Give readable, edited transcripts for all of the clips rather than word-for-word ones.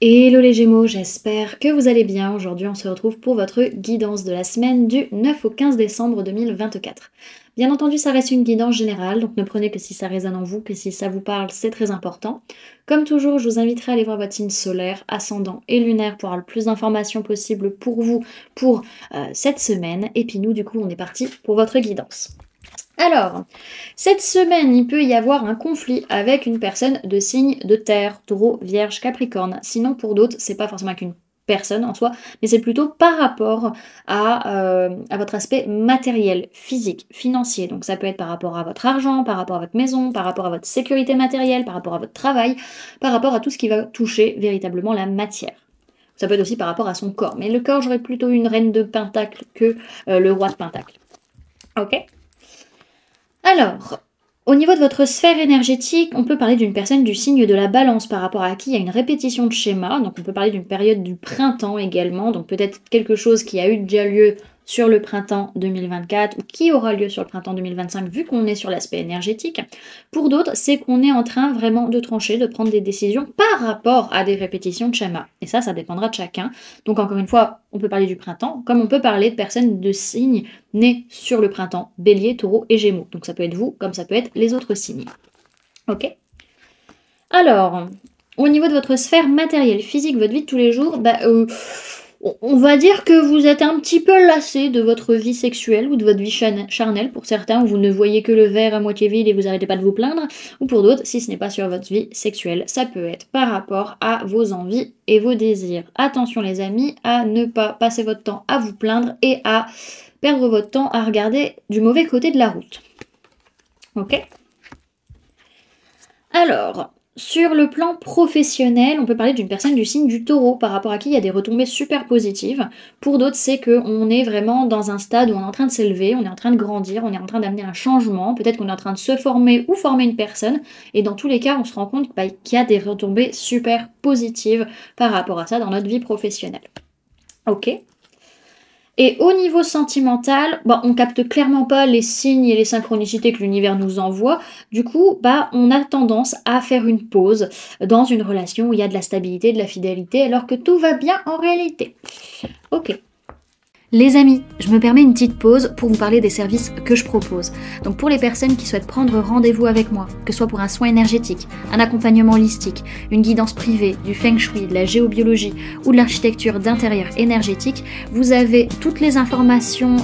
Hello les Gémeaux, j'espère que vous allez bien. Aujourd'hui, on se retrouve pour votre guidance de la semaine du 9 au 15 décembre 2024. Bien entendu, ça reste une guidance générale, donc ne prenez que si ça résonne en vous, que si ça vous parle, c'est très important. Comme toujours, je vous inviterai à aller voir votre signe solaire, ascendant et lunaire pour avoir le plus d'informations possible pour vous pour cette semaine. Et puis nous, du coup, on est parti pour votre guidance. Alors, cette semaine, il peut y avoir un conflit avec une personne de signe de terre, taureau, vierge, capricorne. Sinon, pour d'autres, c'est pas forcément qu'une personne en soi, mais c'est plutôt par rapport à votre aspect matériel, physique, financier. Donc ça peut être par rapport à votre argent, par rapport à votre maison, par rapport à votre sécurité matérielle, par rapport à votre travail, par rapport à tout ce qui va toucher véritablement la matière. Ça peut être aussi par rapport à son corps. Mais le corps, j'aurais plutôt une reine de pentacle que le roi de pentacle. Ok ? Alors, au niveau de votre sphère énergétique, on peut parler d'une personne du signe de la balance par rapport à qui il y a une répétition de schéma. Donc on peut parler d'une période du printemps également, donc peut-être quelque chose qui a eu déjà lieu sur le printemps 2024 ou qui aura lieu sur le printemps 2025 vu qu'on est sur l'aspect énergétique. Pour d'autres, c'est qu'on est en train vraiment de trancher, de prendre des décisions par rapport à des répétitions de schéma. Et ça dépendra de chacun. Donc encore une fois, on peut parler du printemps, comme on peut parler de personnes de signes nés sur le printemps, Bélier, Taureau et Gémeaux. Donc ça peut être vous, comme ça peut être les autres signes. Ok ? Alors, au niveau de votre sphère matérielle, physique, votre vie de tous les jours, on va dire que vous êtes un petit peu lassé de votre vie sexuelle ou de votre vie charnelle. Pour certains, où vous ne voyez que le verre à moitié vide et vous n'arrêtez pas de vous plaindre. Ou pour d'autres, si ce n'est pas sur votre vie sexuelle, ça peut être par rapport à vos envies et vos désirs. Attention les amis, à ne pas passer votre temps à vous plaindre et à perdre votre temps à regarder du mauvais côté de la route. Ok ? Alors, sur le plan professionnel, on peut parler d'une personne du signe du taureau par rapport à qui il y a des retombées super positives. Pour d'autres, c'est qu'on est vraiment dans un stade où on est en train de s'élever, on est en train de grandir, on est en train d'amener un changement, peut-être qu'on est en train de se former ou former une personne. Et dans tous les cas, on se rend compte qu'il y a des retombées super positives par rapport à ça dans notre vie professionnelle. Ok ? Et au niveau sentimental, on capte clairement pas les signes et les synchronicités que l'univers nous envoie. Du coup, on a tendance à faire une pause dans une relation où il y a de la stabilité, de la fidélité, alors que tout va bien en réalité. Ok. Les amis, je me permets une petite pause pour vous parler des services que je propose. Donc pour les personnes qui souhaitent prendre rendez-vous avec moi, que ce soit pour un soin énergétique, un accompagnement holistique, une guidance privée, du feng shui, de la géobiologie ou de l'architecture d'intérieur énergétique, vous avez toutes les informations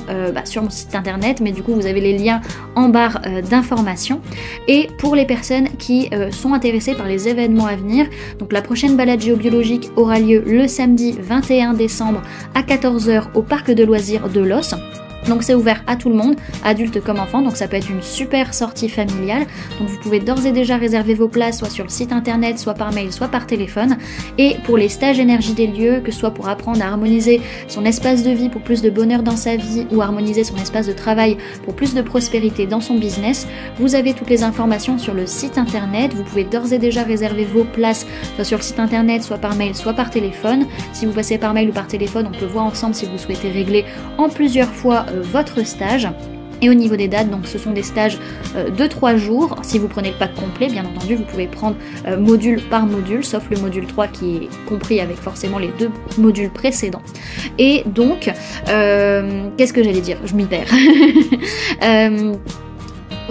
sur mon site internet, mais du coup vous avez les liens en barre d'informations. Et pour les personnes qui sont intéressées par les événements à venir, donc la prochaine balade géobiologique aura lieu le samedi 21 décembre à 14 h au parc de loisirs de Los. Donc c'est ouvert à tout le monde, adultes comme enfants, donc ça peut être une super sortie familiale. Donc vous pouvez d'ores et déjà réserver vos places soit sur le site internet, soit par mail, soit par téléphone. Et pour les stages énergie des lieux, que ce soit pour apprendre à harmoniser son espace de vie pour plus de bonheur dans sa vie ou harmoniser son espace de travail pour plus de prospérité dans son business, vous avez toutes les informations sur le site internet. Vous pouvez d'ores et déjà réserver vos places soit sur le site internet, soit par mail, soit par téléphone. Si vous passez par mail ou par téléphone, on peut voir ensemble si vous souhaitez régler en plusieurs fois votre stage. Et au niveau des dates, donc ce sont des stages de 3 jours. Si vous prenez le pack complet, bien entendu, vous pouvez prendre module par module, sauf le module 3 qui est compris avec forcément les 2 modules précédents. Et donc, qu'est-ce que j'allais dire? Je m'y perds.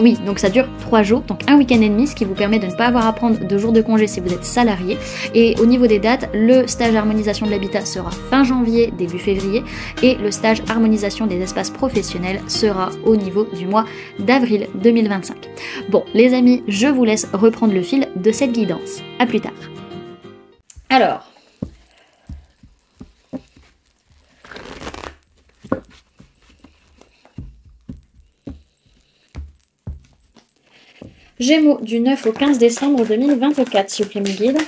Oui, donc ça dure 3 jours, donc un week-end et demi, ce qui vous permet de ne pas avoir à prendre de jours de congé si vous êtes salarié. Et au niveau des dates, le stage harmonisation de l'habitat sera fin janvier, début février, et le stage harmonisation des espaces professionnels sera au niveau du mois d'avril 2025. Bon, les amis, je vous laisse reprendre le fil de cette guidance. À plus tard. Alors, Gémeaux du 9 au 15 décembre 2024, s'il vous plaît, mes guides.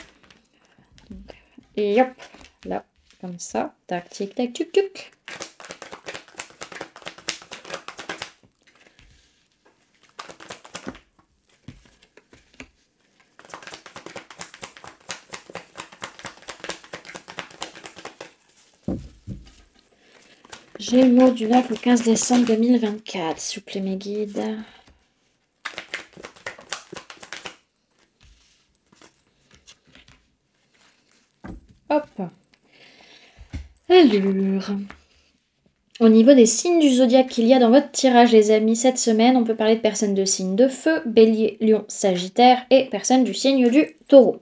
Et hop, là, comme ça. Tac, tic, tac, tuc, tuc. Gémeaux du 9 au 15 décembre 2024, s'il vous plaît, mes guides. Hop. Alors, au niveau des signes du zodiaque qu'il y a dans votre tirage, les amis, cette semaine, on peut parler de personnes de signe de feu, bélier, lion, sagittaire et personnes du signe du taureau.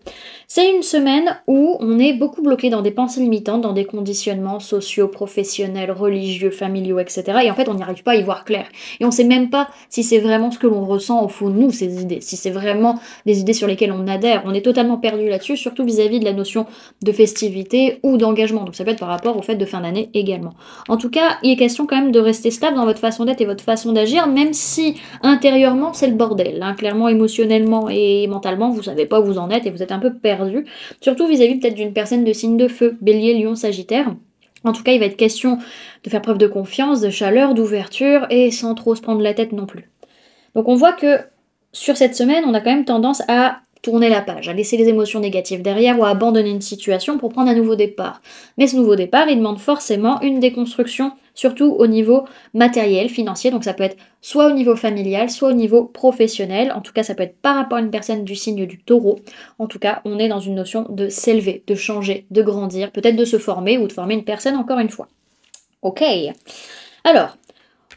C'est une semaine où on est beaucoup bloqué dans des pensées limitantes, dans des conditionnements sociaux, professionnels, religieux, familiaux, etc. Et en fait, on n'y arrive pas à y voir clair. Et on ne sait même pas si c'est vraiment ce que l'on ressent au fond de nous, ces idées, si c'est vraiment des idées sur lesquelles on adhère. On est totalement perdu là-dessus, surtout vis-à-vis de la notion de festivité ou d'engagement. Donc ça peut être par rapport aux fêtes de fin d'année également. En tout cas, il est question quand même de rester stable dans votre façon d'être et votre façon d'agir, même si intérieurement c'est le bordel. Hein. Clairement, émotionnellement et mentalement, vous savez pas où vous en êtes et vous êtes un peu perdu. Surtout vis-à-vis peut-être d'une personne de signe de feu, bélier, lion, sagittaire. En tout cas, il va être question de faire preuve de confiance, de chaleur, d'ouverture et sans trop se prendre la tête non plus. Donc on voit que sur cette semaine, on a quand même tendance à tourner la page, à laisser les émotions négatives derrière ou à abandonner une situation pour prendre un nouveau départ. Mais ce nouveau départ, il demande forcément une déconstruction, surtout au niveau matériel, financier. Donc ça peut être soit au niveau familial, soit au niveau professionnel. En tout cas, ça peut être par rapport à une personne du signe du taureau. En tout cas, on est dans une notion de s'élever, de changer, de grandir, peut-être de se former ou de former une personne encore une fois. Ok. Alors,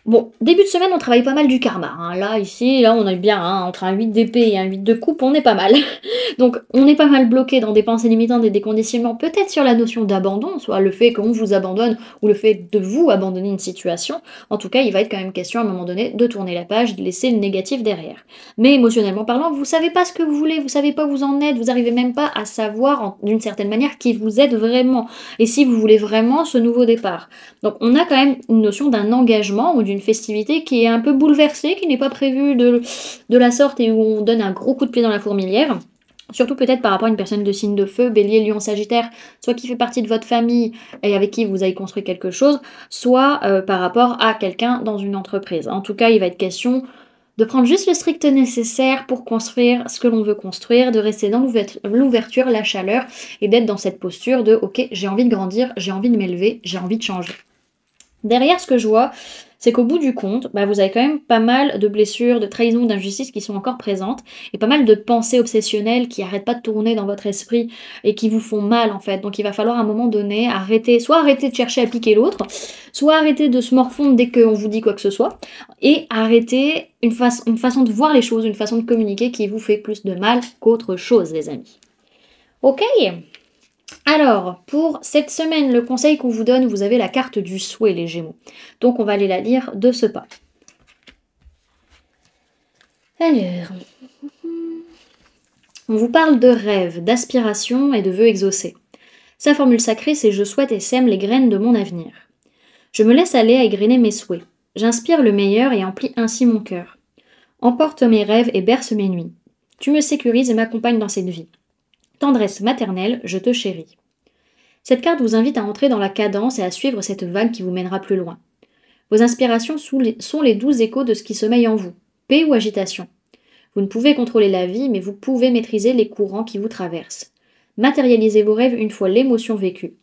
bon, début de semaine, on travaille pas mal du karma. Hein. Là, ici, là, on est bien, hein, entre un 8 d'épée et un 8 de coupe, on est pas mal. Donc, on est pas mal bloqué dans des pensées limitantes et des conditionnements, peut-être sur la notion d'abandon, soit le fait qu'on vous abandonne ou le fait de vous abandonner une situation. En tout cas, il va être quand même question à un moment donné de tourner la page, de laisser le négatif derrière. Mais émotionnellement parlant, vous savez pas ce que vous voulez, vous savez pas où vous en êtes, vous arrivez même pas à savoir, d'une certaine manière, qui vous êtes vraiment et si vous voulez vraiment ce nouveau départ. Donc, on a quand même une notion d'un engagement ou d'une festivité qui est un peu bouleversée, qui n'est pas prévue de la sorte et où on donne un gros coup de pied dans la fourmilière. Surtout peut-être par rapport à une personne de signe de feu, bélier, lion, sagittaire, soit qui fait partie de votre famille et avec qui vous avez construit quelque chose, soit par rapport à quelqu'un dans une entreprise. En tout cas, il va être question de prendre juste le strict nécessaire pour construire ce que l'on veut construire, de rester dans l'ouverture, la chaleur et d'être dans cette posture de « ok, j'ai envie de grandir, j'ai envie de m'élever, j'ai envie de changer ». Derrière, ce que je vois, c'est qu'au bout du compte, vous avez quand même pas mal de blessures, de trahisons, d'injustices qui sont encore présentes, et pas mal de pensées obsessionnelles qui n'arrêtent pas de tourner dans votre esprit et qui vous font mal en fait. Donc il va falloir à un moment donné soit arrêter de chercher à piquer l'autre, soit arrêter de se morfondre dès qu'on vous dit quoi que ce soit, et arrêter une façon de voir les choses, une façon de communiquer qui vous fait plus de mal qu'autre chose, les amis. Ok? Alors, pour cette semaine, le conseil qu'on vous donne, vous avez la carte du souhait, les Gémeaux. Donc, on va aller la lire de ce pas. Alors, on vous parle de rêves, d'aspirations et de vœux exaucés. Sa formule sacrée, c'est « Je souhaite et sème les graines de mon avenir ». Je me laisse aller à égrener mes souhaits. J'inspire le meilleur et emplis ainsi mon cœur. Emporte mes rêves et berce mes nuits. Tu me sécurises et m'accompagnes dans cette vie. Tendresse maternelle, je te chéris. Cette carte vous invite à entrer dans la cadence et à suivre cette vague qui vous mènera plus loin. Vos inspirations sont les doux échos de ce qui sommeille en vous, paix ou agitation. Vous ne pouvez contrôler la vie, mais vous pouvez maîtriser les courants qui vous traversent. Matérialisez vos rêves une fois l'émotion vécue.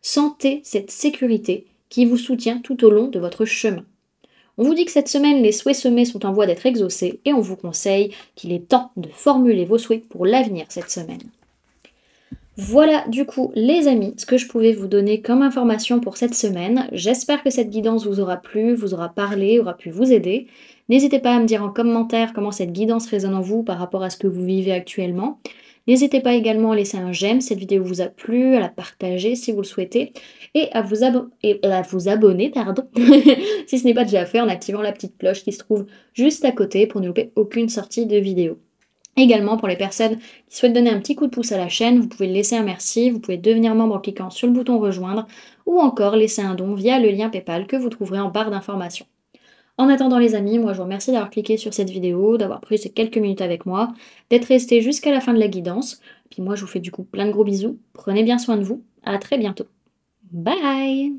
Sentez cette sécurité qui vous soutient tout au long de votre chemin. On vous dit que cette semaine, les souhaits semés sont en voie d'être exaucés et on vous conseille qu'il est temps de formuler vos souhaits pour l'avenir cette semaine. Voilà du coup les amis, ce que je pouvais vous donner comme information pour cette semaine. J'espère que cette guidance vous aura plu, vous aura parlé, aura pu vous aider. N'hésitez pas à me dire en commentaire comment cette guidance résonne en vous par rapport à ce que vous vivez actuellement. N'hésitez pas également à laisser un j'aime si cette vidéo vous a plu, à la partager si vous le souhaitez, et à vous abonner, si ce n'est pas déjà fait en activant la petite cloche qui se trouve juste à côté pour ne louper aucune sortie de vidéo. Également, pour les personnes qui souhaitent donner un petit coup de pouce à la chaîne, vous pouvez laisser un merci, vous pouvez devenir membre en cliquant sur le bouton rejoindre ou encore laisser un don via le lien PayPal que vous trouverez en barre d'informations. En attendant les amis, moi je vous remercie d'avoir cliqué sur cette vidéo, d'avoir pris ces quelques minutes avec moi, d'être resté jusqu'à la fin de la guidance. Puis moi je vous fais du coup plein de gros bisous, prenez bien soin de vous, à très bientôt. Bye!